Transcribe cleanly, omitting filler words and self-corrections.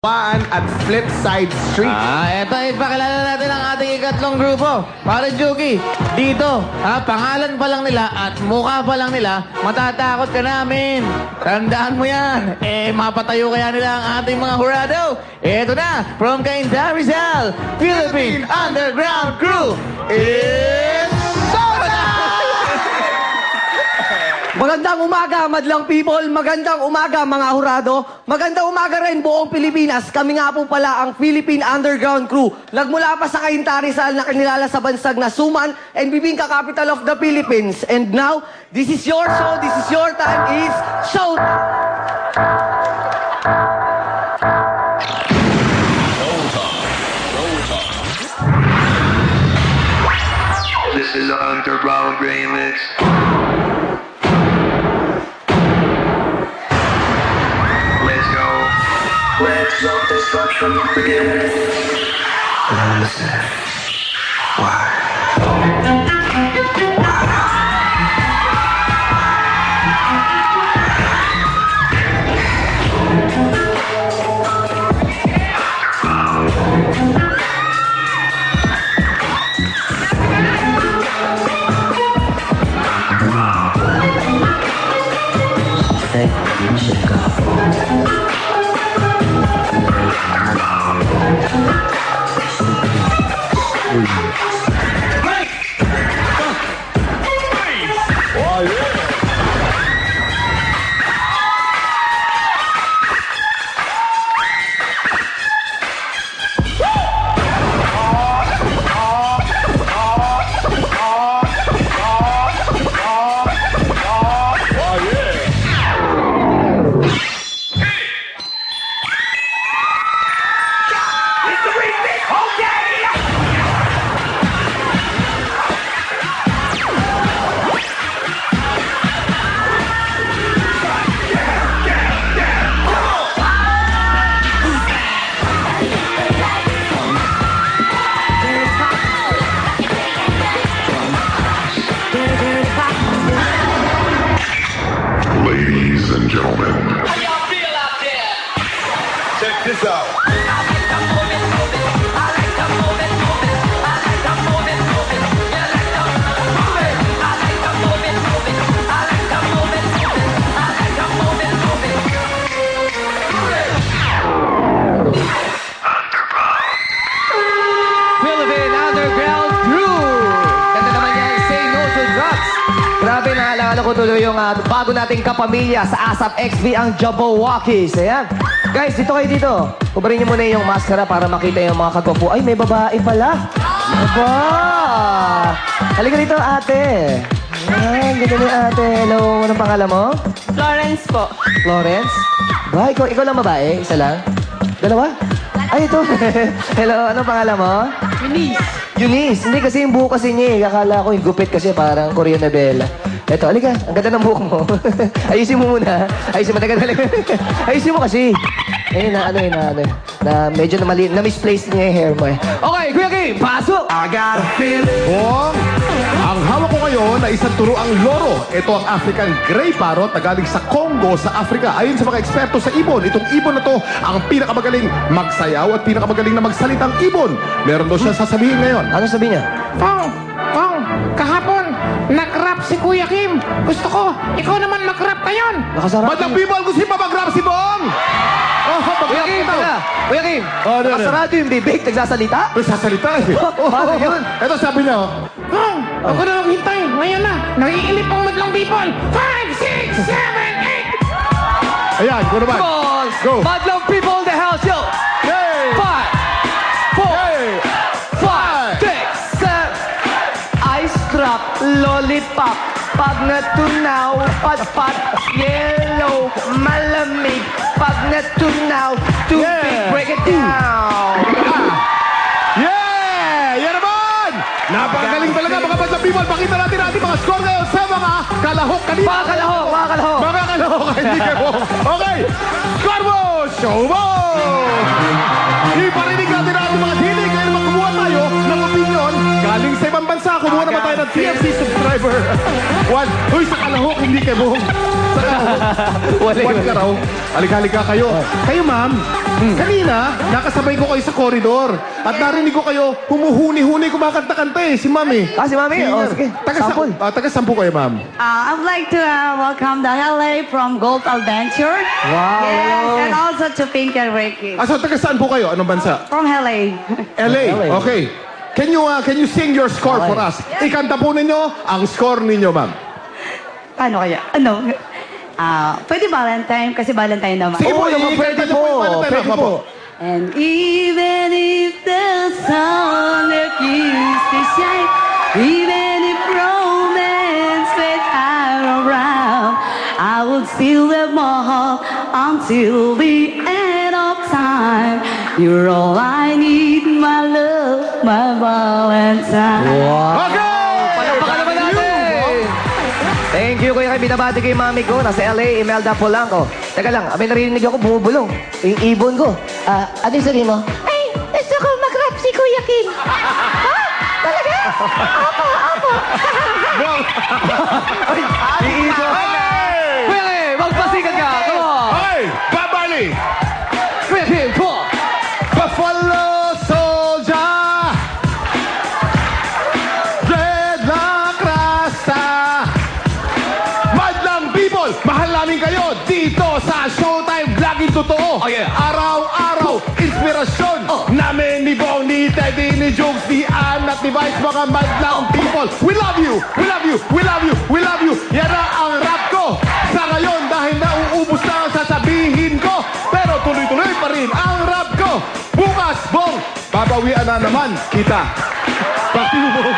At Flipside Street. Eto, ipakilala natin ang ating ikatlong grupo. Para Juki, dito, pangalan pa lang nila at mukha pa lang nila, matatakot ka namin. Tandaan mo yan. Mapatayo kaya nila ang ating mga hurado. Eto na, from Cainta, Rizal, Philippine Underground Crew, it's Soda! Magandang umaga, madlang people. Magandang umaga, mga hurado. Magandang umaga rin, buong Pilipinas. Kami nga po pala ang Philippine Underground Crew. Nagmula pa sa Cainta, Rizal na kinilala sa bansag na Suman and Bibingka capital of the Philippines. And now, this is your show, this is your time, is Showtime! This is the Underground Remix. Let's go. Let's go. Destruction begin. But I understand why. Ladies and gentlemen, How y'all feel out there? check this out. Philippine Underground Crew! Ganda naman yan, Say No to Drugs. Grabe, naalala ko tuloy yung bago nating kapamilya sa ASAP XB, ang Jabberwockies. Ayan. Guys, dito kayo dito. Kubarin niyo muna yung maskara para makita yung mga kagwapo. Ay, may babae pala. Aba! Halika dito, ate. Ayan, ganda ni ate. Hello, anong pangalan mo? Florence po. Florence? Ba, ikaw lang babae? Isa lang? Dalawa? Ay, ito. Hello, anong pangalan mo? Eunice. Eunice. Hindi kasi yung buhok kasi niya eh. Akala ko yung gupit kasi parang Korean novela. Eto, halika. Ang ganda ng buhok mo. Ayusin mo muna. Ayusin mo. Tagal. Ayusin mo kasi. Eh, na medyo na-misplaced niya yung hair mo eh. Okay, Kuya Kim, pasok! I got a feeling. Ang hawak ko ngayon na isang turuang loro. Ito ang African Grey Parrot na galing sa Congo, sa Africa. Ayon sa mga eksperto sa ibon, itong ibon na to ang pinakamagaling magsayaw at pinakamagaling na magsalitang ibon. Meron daw siya sasabihin ngayon. Ano sabi niya? Pong, kahapon, nag-rap si Kuya Kim. Gusto ko, ikaw naman mag-rap ngayon. Nakasarap. Madlang people, gusto niyo pa mag-rap si Bong? Oh, Kuya Kim, teka. Kuya Kim, Oh, ano, ano? nakasarado yung bibig, nagsasalita? May sasalita eh. Paano yun? Ito sabi niya, oh. Pong, ako na maghintay. Ngayon na, naiilip ang madlang people. 5, 6, 7, 8. Ayan, go naman. Come on! Go. Madlang people in the house, yo! Hey! 5, 4, Hey! 5, 6, 7. Ice drop, lollipop. Pag natunaw, pat-pat, yellow, malamig. Pag natunaw, tubig, Yeah. break it down. Yeah! Yan naman! Napakagaling talaga mga Madlang people. Pakita natin ating mga score ngayon sa mga kalahok kanina. Mga kalahok, mga kalahok. Mga kalahok, hindi kayo. Okay, score mo! Show mo! Iparinig natin ang ating mga hilig. Ngayon naman kumuha tayo ng opinion galing sa ibang bansa. Kumuha naman tayo ng TFC subscriber. One. Uy, sa kalahok, hindi kayo. Sa kalahok. Wala One ka raw. Halika-halika kayo. Kayo, ma'am. Kanina, nakasabay ko kayo sa koridor. At narinig ko kayo humuhuni-huni, kumakanta-kanta eh, si Mami. Ah, si Mami? Oh, sige. Sample. Taga-sampu kayo, Ma'am. I would like to welcome the LA from Gold Adventure. Wow, Yes, hello. and also to Pink and Ricky. So, taga-saan po kayo? Anong bansa? From LA. LA. Okay. Can you sing your score for us? Ikanta po ninyo ang score ninyo, Ma'am. Paano kaya? Ano? Pwede Valentine, kasi Valentine naman. Sige po, naman, ikanta pwede niyo po yung po, Valentine, pwede Ma'am. po. And even if the sun refused to shine, even if romance went out around, I would still have my heart until the end of time. You're all I need, my love, my Valentine. Okay! Palakpakan naman natin! Thank you, kuya. Binabati kay mami ko. Nasa LA, Imelda Polanco. Teka lang, may narinig ako bumubulong. Yung ibon ko. Ano yung sabihin mo? Ay, gusto ko mag-rap si Kuya Kim. Ha? Talaga? Apo, apo. Yung ibon. Kuya Kim, magpasikat ka. Come on. Hey! Babali! Kuya Kim, come on. Buffalo Soldier! Dreadlock Rasta! Madlang people, mahal namin kayo dito sa Showtime Vlogging Totoo. Oh, yeah. Araw-araw, inspirasyon namin ni Bong, ni Teddy, ni Jokes, ni Ann at ni Vice, mga madlang people. We love you! We love you! We love you! We love you! Yan na ang rap ko sa ngayon dahil nauubos na ang sasabihin ko. Pero tuloy-tuloy pa rin ang rap ko. Bukas, Bong, babawian na naman kita. Back to you, Bong.